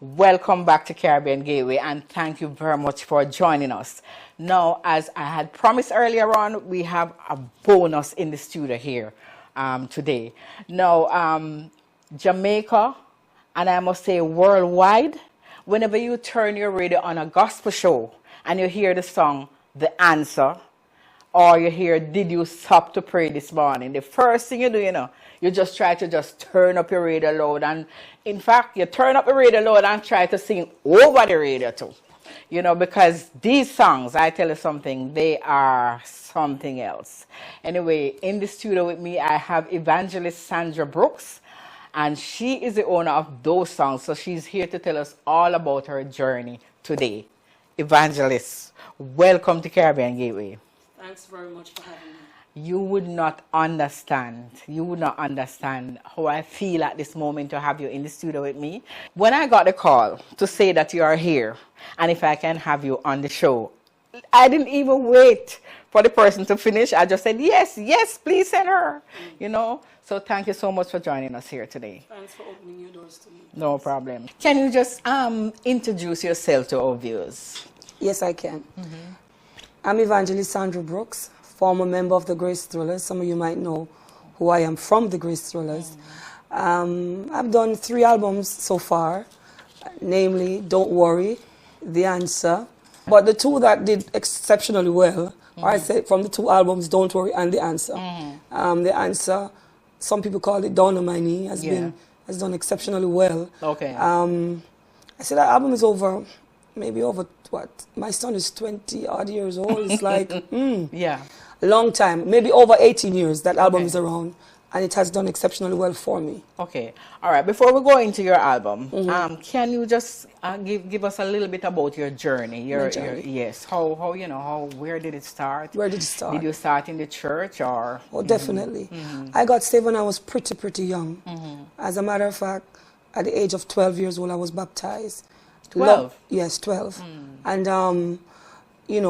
Welcome back to Caribbean Gateway, and thank you very much for joining us. Now, as I had promised earlier on, we have a bonus in the studio here today. Now, Jamaica, and I must say worldwide, whenever you turn your radio on a gospel show and you hear the song The Answer, or you hear Did You Stop to Pray This Morning, the first thing you do, you just try to just turn up your radio loud. And in fact, you turn up the radio loud and try to sing over the radio too. Because these songs, I tell you something, they are something else. Anyway, in the studio with me, I have Evangelist Sandra Brooks, and she is the owner of those songs. So she's here to tell us all about her journey today. Evangelist, welcome to Caribbean Gateway. Thanks very much for having me. You would not understand how I feel at this moment to have you in the studio with me. When I got the call to say that you are here and if I can have you on the show, I didn't even wait for the person to finish. I just said, yes, please send her, So thank you so much for joining us here today. Thanks for opening your doors to me. No problem. Can you just introduce yourself to our viewers? Yes, I can. I'm Evangelist Sandra Brooks, former member of the Grace Thrillers. Some of you might know who I am from the Grace Thrillers. I've done 3 albums so far, namely Don't Worry, The Answer. But the 2 that did exceptionally well, or I said from the 2 albums, Don't Worry and The Answer. The Answer, some people call it Down on My Knee, has done exceptionally well. Okay. I said that album is maybe over what? My son is 20 odd years old. It's like, yeah, a long time. Maybe over 18 years that album is around, and it has done exceptionally well for me. Okay. All right. Before we go into your album, can you just give us a little bit about your journey? Your yes. How where did it start? Where did it start? Did you start in the church or? Oh, definitely. I got saved when I was pretty young. As a matter of fact, at the age of 12 years old, I was baptized. 12? Yes, 12. And,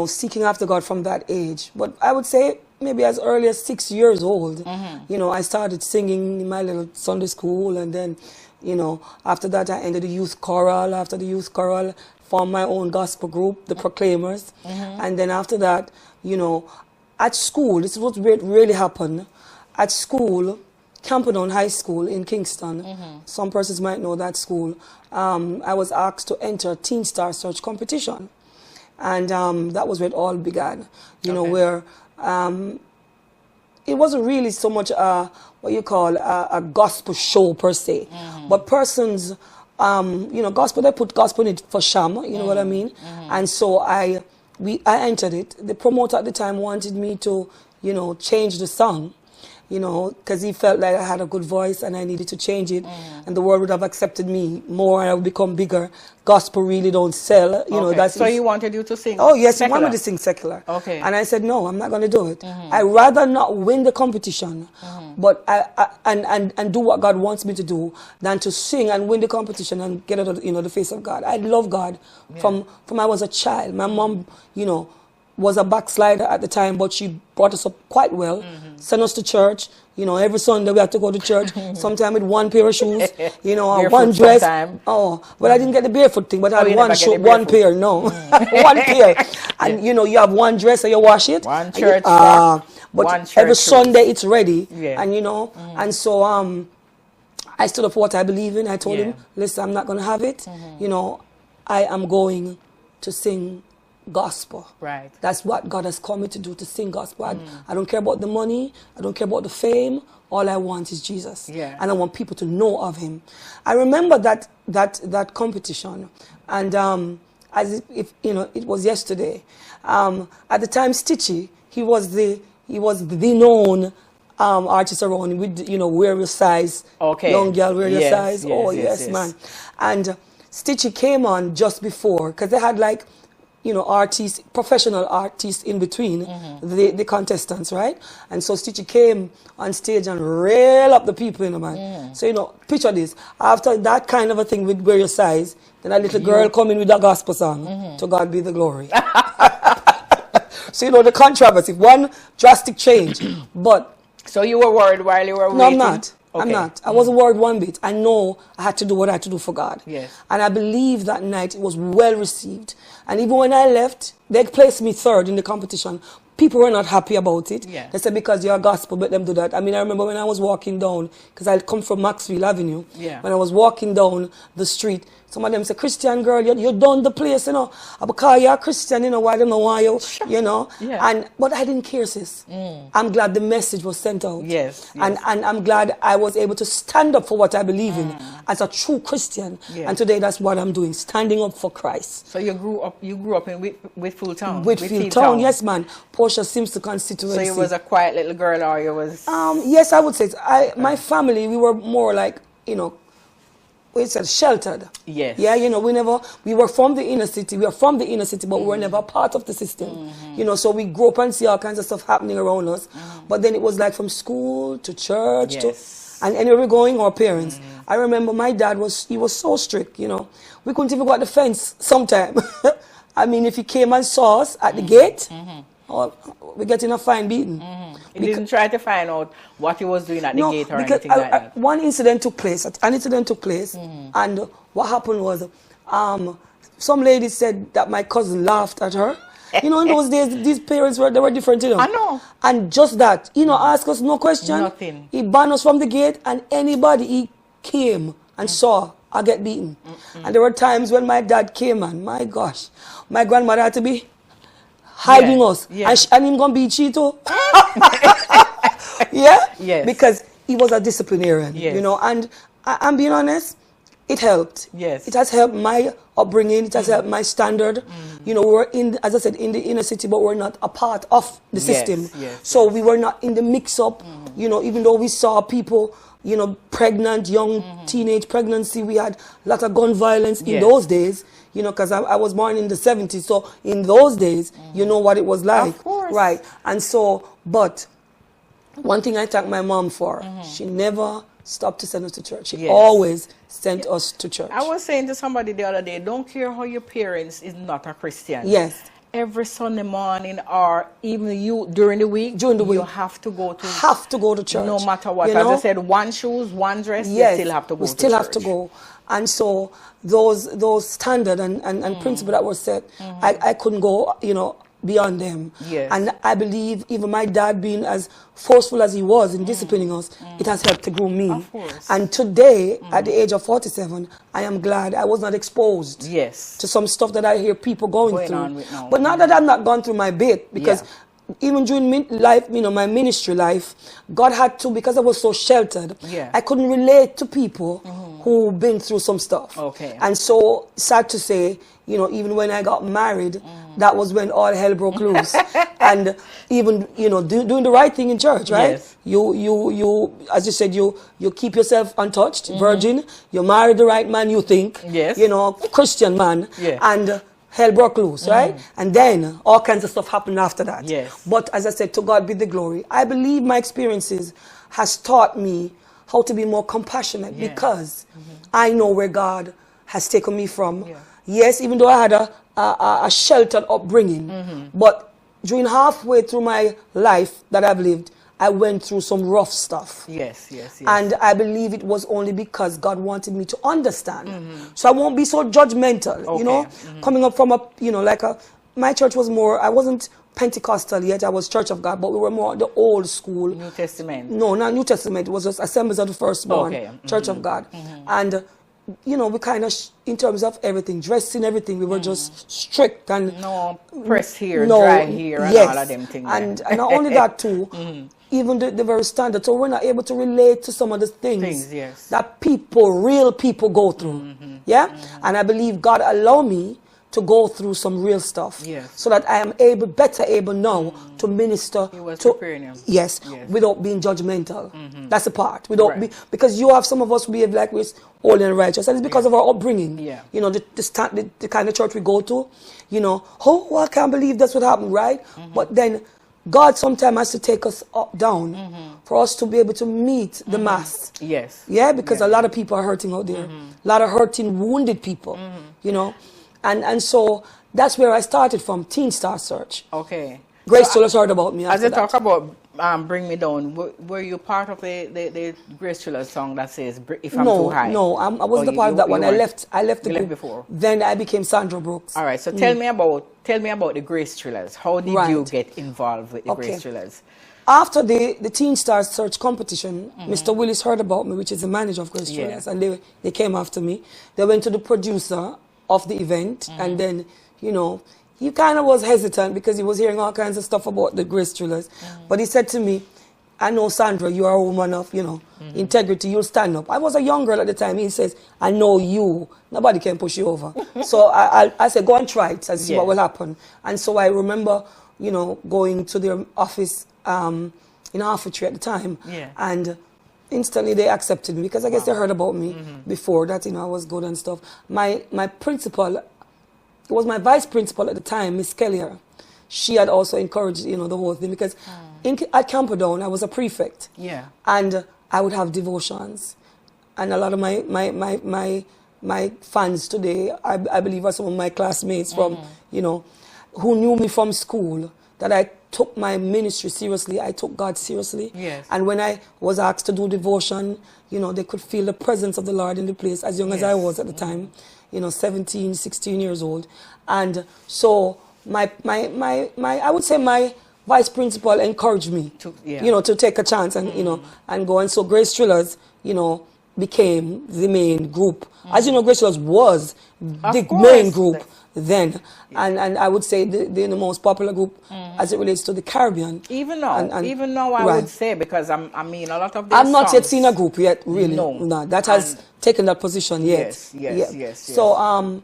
seeking after God from that age. But I would say maybe as early as 6 years old, I started singing in my little Sunday school. And then, after that, I entered the youth choral. After the youth choral, formed my own gospel group, the Proclaimers. And then after that, at school, this is what really happened. At school, Camperdown High School in Kingston. Some persons might know that school. I was asked to enter a Teen Star Search competition. And that was where it all began, where it wasn't really so much what you call a gospel show per se. But persons, gospel, they put gospel in it for sham, you know what I mean? And so I entered it. The promoter at the time wanted me to, change the song. Because he felt like I had a good voice and I needed to change it, and the world would have accepted me more and I would become bigger. Gospel really don't sell, That's so he wanted you to sing. Oh yes, secular. He wanted me to sing secular. Okay. And I said no, I'm not going to do it. I'd rather not win the competition, but and do what God wants me to do than to sing and win the competition and get out of the face of God. I love God from I was a child. My mom, was a backslider at the time, but she brought us up quite well. Sent us to church. Every Sunday we had to go to church. Sometimes with 1 pair of shoes, or 1 dress. Sometime. Oh, well, I didn't get the barefoot thing, but I had 1 shoe, 1 pair. No, 1 pair. And you have 1 dress and you wash it. 1 church. But one church every Sunday it's ready. Yeah. And and so I stood up for what I believe in. I told him, listen, I'm not going to have it. I am going to sing gospel. Right. That's what God has called me to do, to sing gospel. I don't care about the money. I don't care about the fame. All I want is Jesus. Yeah. And I want people to know of him. I remember that competition, and as if it was yesterday. At the time, Stitchy, he was the known artist around with wear your size. Okay. Young girl, wear your size. Yes, man. And Stitchy came on just before, because they had like artists, professional artists in between the contestants, right? And so Stitchy came on stage and rail up the people, man. So, picture this. After that kind of a thing with Wear Your Size, then a little girl come in with a gospel song. To God be the glory. So, the controversy, one drastic change. But so you were worried while you were waiting? No, I'm not. I'm not. I wasn't worried one bit. I know I had to do what I had to do for God. Yes. And I believe that night it was well received. And even when I left, they placed me third in the competition. People were not happy about it. Yeah. They said, because you're a gospel, let them do that. I mean, I remember when I was walking down, because I come from Maxfield Avenue. Yeah. When I was walking down the street, some of them said, Christian girl, you done the place, you know. Because you're a Christian, you know, why don't know why you know. Yeah. But I didn't care, sis. I'm glad the message was sent out. Yes. And I'm glad I was able to stand up for what I believe in as a true Christian. Yeah. And today that's what I'm doing, standing up for Christ. So you grew up in Whitfield Town? Whitfield Town, yes, man. Portia seems to constituency. So you was a quiet little girl, or you was... Yes, I would say. My family, we were more like, you know, we said sheltered. Yes. Yeah, you know, we were from the inner city. We are from the inner city, but we were never part of the system. You know, so we grew up and see all kinds of stuff happening around us. But then it was like from school to church and anywhere we're going, our parents. I remember my dad was so strict, you know. We couldn't even go at the fence sometime. I mean, if he came and saw us at the gate, we're getting a fine beating. He didn't try to find out what he was doing at the gate or anything like that? One incident took place. And what happened was, some lady said that my cousin laughed at her. You know, in those days, these parents were different, you know. I know. And just that, you know, ask us no question. Nothing. He banned us from the gate, and anybody he came and saw, I get beaten. And there were times when my dad came, and my gosh, my grandmother had to be hiding us. And him gonna beat Cheeto. Yes. Because he was a disciplinarian, you know, and I'm being honest, it helped. Yes. It has helped my upbringing, it has helped my standard. You know, we were as I said, in the inner city, but we're not a part of the system. So we were not in the mix-up, you know, even though we saw people, you know, pregnant, young teenage pregnancy, we had a lot of gun violence in those days. You know, because I was born in the 70s, so in those days, you know what it was like. Of course. Right. And so, but one thing I thank my mom for, she never stopped to send us to church. She always sent us to church. I was saying to somebody the other day, don't care how your parents is not a Christian. Yes. Every Sunday morning, or even you during the week, you have to go to church. No matter what. You know? As I said, one shoes, one dress, you still have to go to church. We still have to go. And so those standard and principle that was set, I couldn't go, you know, beyond them. Yes. And I believe even my dad being as forceful as he was in disciplining us, it has helped to groom me. Of course. And today, at the age of 47, I am glad I was not exposed to some stuff that I hear people going through. But not that I've not gone through my bit, because even during life, you know, my ministry life, God had to, because I was so sheltered, I couldn't relate to people who've been through some stuff. Okay. And so, sad to say, you know, even when I got married, that was when all hell broke loose. And even, you know, doing the right thing in church, right? Yes. You, as you said, you keep yourself untouched, virgin. You marry the right man, you think. Yes. You know, Christian man. Yeah. And hell broke loose, right? And then all kinds of stuff happened after that. Yes. But as I said, to God be the glory. I believe my experiences has taught me how to be more compassionate because I know where God has taken me from. Yes, even though I had a sheltered upbringing, but during halfway through my life that I've lived, I went through some rough stuff. Yes. And I believe it was only because God wanted me to understand. So I won't be so judgmental, you know, coming up from my church was more, I wasn't Pentecostal yet, I was Church of God, but we were more the old school. New Testament. No, not New Testament, it was just Assemblies of the Firstborn, Church of God. And, you know, we kind of, in terms of everything, dressing, everything, we were just strict and... No, press here, dry here, and all of them things. And not only that too, even the very standard, so we're not able to relate to some of the things that real people go through. And I believe God allowed me to go through some real stuff, so that I am better able now to minister. He was preparing him. Yes, without being judgmental. That's the part. Because you have some of us behave like we're holy and righteous, and it's because of our upbringing. You know, the kind of church we go to. You know, I can't believe that's what happened, right? But then God sometimes has to take us down for us to be able to meet the mass. Yeah, because a lot of people are hurting out there. A lot of hurting, wounded people. You know. And so that's where I started from, Teen Star Search. Okay. Grace told us heard about me. As you talk about Bring Me Down, were you part of the Grace Triller song that says If I'm Too High? No, I wasn't a part of that one. I left the group before. Then I became Sandra Brooks. All right, so tell me about the Grace Trillers. How did you get involved with the Grace Trillers? After the Teen Stars Search competition, Mr. Willis heard about me, which is the manager of Grace Trillers, and they came after me. They went to the producer of the event, and then, you know, he kind of was hesitant because he was hearing all kinds of stuff about the Grace Trillers. But he said to me, I know, Sandra, you are a woman of, you know, integrity, you'll stand up. I was a young girl at the time. He says, I know you. Nobody can push you over. So I said, go and try it and see what will happen. And so I remember, you know, going to their office in Hartford at the time. And instantly they accepted me because I guess they heard about me before that, you know, I was good and stuff. My principal, it was my vice principal at the time, Miss Kellier. She had also encouraged, you know, the whole thing because at Camperdown I was a prefect. And I would have devotions. And a lot of my fans today, I believe, are some of my classmates from, you know, who knew me from school, that I took my ministry seriously. I took God seriously. And when I was asked to do devotion, you know, they could feel the presence of the Lord in the place, as young as I was at the time. You know, 17, 16 years old. And so I would say my vice principal encouraged me you know, to take a chance and, you know, and go. And so Grace Trillers, you know, became the main group. As you know, Grace Trillers was the main group then. And I would say the most popular group as it relates to the Caribbean. Even now I would say, because I mean, a lot of these I've not yet seen a group yet, really. No. That has taken that position yet. Yes. So,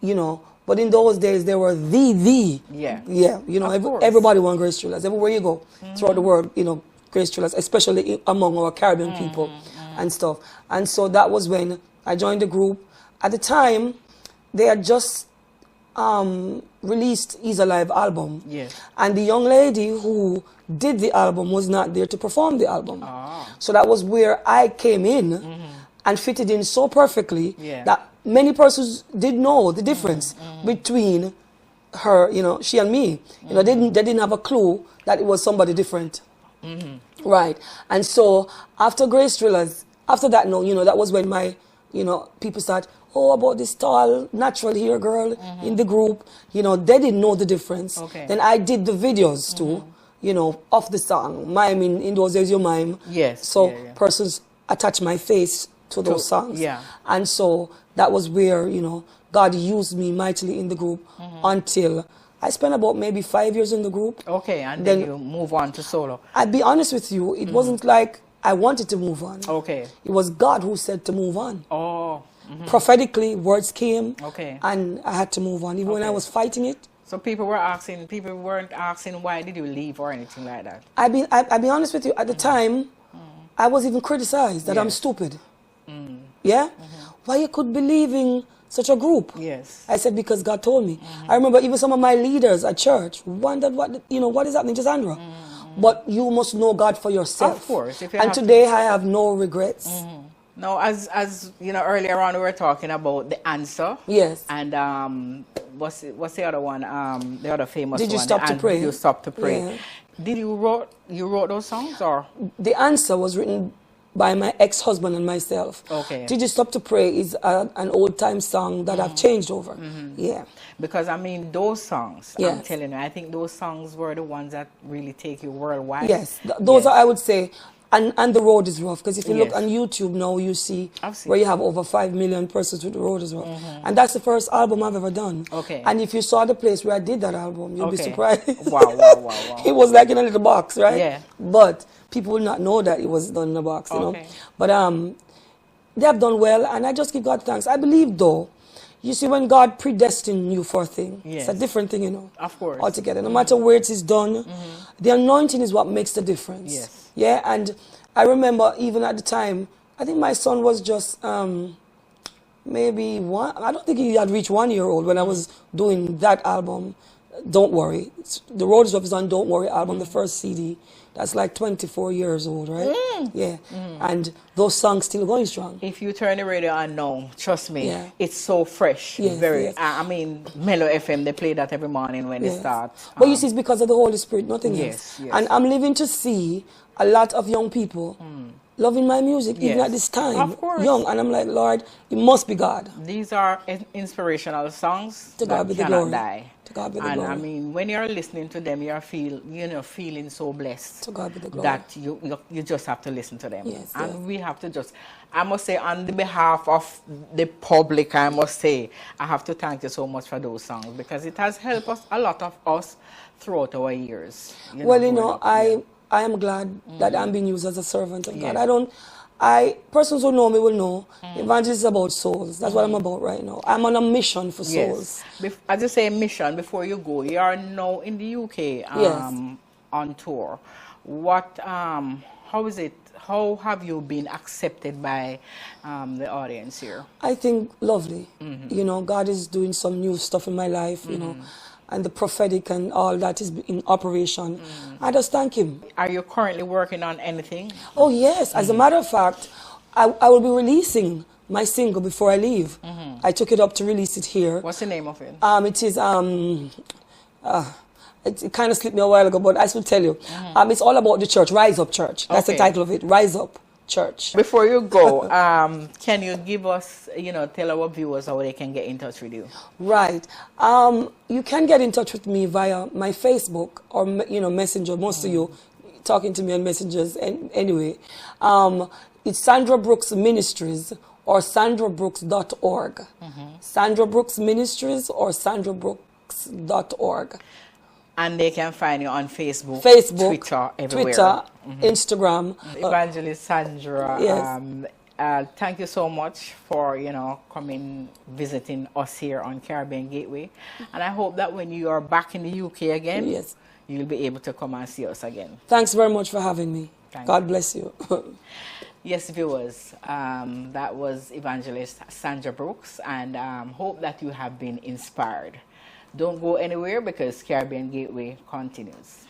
you know, but in those days, they were you know, everybody wanted Grace Trillers. Everywhere you go, throughout the world, you know, Grace Trillers, especially among our Caribbean people and stuff. And so that was when I joined the group. At the time, they had just released Is Alive album. And the young lady who did the album was not there to perform the album. So that was where I came in and fitted in so perfectly that many persons did know the difference between her, you know, she and me. You know, they didn't have a clue that it was somebody different. Right. And so after Grace Trillers, after that, no, you know, that was when my, you know, people start, oh, about this tall, natural hair girl in the group. You know, they didn't know the difference. Then I did the videos too, you know, of the song. Miming, in those days you mime. So persons attach my face to those songs. And so that was where, you know, God used me mightily in the group until I spent about maybe 5 years in the group. And then you move on to solo. I'd be honest with you, it wasn't like I wanted to move on. It was God who said to move on. Prophetically, words came, and I had to move on, even when I was fighting it. So people weren't asking why did you leave or anything like that? I'll be honest with you, at the time, I was even criticized that I'm stupid. Why you could be leaving such a group? I said, because God told me. I remember even some of my leaders at church wondered what is happening to Sandra. But you must know God for yourself. Of course. And today I have no regrets. Now, as you know, earlier on we were talking about The Answer. And what's the other one? The other famous one. Did You Stop to Pray? You Stop to Pray. Did you wrote those songs, or? The Answer was written by my ex-husband and myself. Did You Stop to Pray is an old-time song that I've changed over. Because, I mean, those songs, I'm telling you, I think those songs were the ones that really take you worldwide. Those are, I would say, and The Road is Rough. Because if you look on YouTube now, you see where you have over 5 million persons with The Road is Rough. And that's the first album I've ever done. And if you saw the place where I did that album, you'll be surprised. Wow. It was like in a little box, right? But people will not know that it was done in a box, you know. But they have done well, and I just give God thanks. I believe, though, you see, when God predestined you for a thing, it's a different thing, you know. Of course. Altogether. No matter where it is done, the anointing is what makes the difference. And I remember even at the time, I think my son was just maybe one, I don't think he had reached 1 year old when I was doing that album, Don't Worry. The Road is Rough is on Don't Worry album, the first CD. That's like 24 years old, right? Yeah. And those songs still going strong. If you turn the radio on now, trust me, Yeah. it's so fresh. Yes, Very. yes. I mean, Mellow FM, they play that every morning when they start. But you see, it's because of the Holy Spirit, nothing Yes, else. yes. And I'm living to see a lot of young people loving my music, even Yes. at this time. Of course. Young. And I'm like, Lord, it must be God. These are inspirational songs To God be that the cannot glory. die. To God be the And glory. I mean, when you're listening to them, you're feeling so blessed To God be the glory. that you just have to listen to them. Yes, And yes. we have to just, I must say, on the behalf of the public, I must say, I have to thank you so much for those songs because it has helped us, a lot of us, throughout our years. Well, growing up. I am glad that I'm being used as a servant of God. Persons who know me will know evangelism is about souls. That's what I'm about right now. I'm on a mission for souls. Yes. As you say, mission, before you go, you are now in the UK Yes. on tour. What, how is it, how have you been accepted by the audience here? I think lovely. You know, God is doing some new stuff in my life, you know, and the prophetic and all that is in operation. I just thank Him. Are you currently working on anything? Oh, yes. As a matter of fact, I will be releasing my single before I leave. I took it up to release it here. What's the name of it? It is, it kind of slipped me a while ago, but I will tell you. It's all about the church, Rise Up Church. That's the Okay. title of it, Rise Up Church. Before you go, can you give us, tell our viewers how they can get in touch with you? Right. You can get in touch with me via my Facebook or, Messenger. Most of you talking to me on messengers anyway. It's Sandra Brooks Ministries or sandrabrooks.org. Sandra Brooks Ministries or sandrabrooks.org. And they can find you on Facebook, Facebook, Twitter, everywhere. Twitter, Instagram. Evangelist Sandra, Yes. thank you so much for, coming, visiting us here on Caribbean Gateway. And I hope that when you are back in the UK again, Yes. you'll be able to come and see us again. Thanks very much for having me. Thank God you. bless you. Yes, viewers, that was Evangelist Sandra Brooks, and hope that you have been inspired. Don't go anywhere because Caribbean Gateway continues.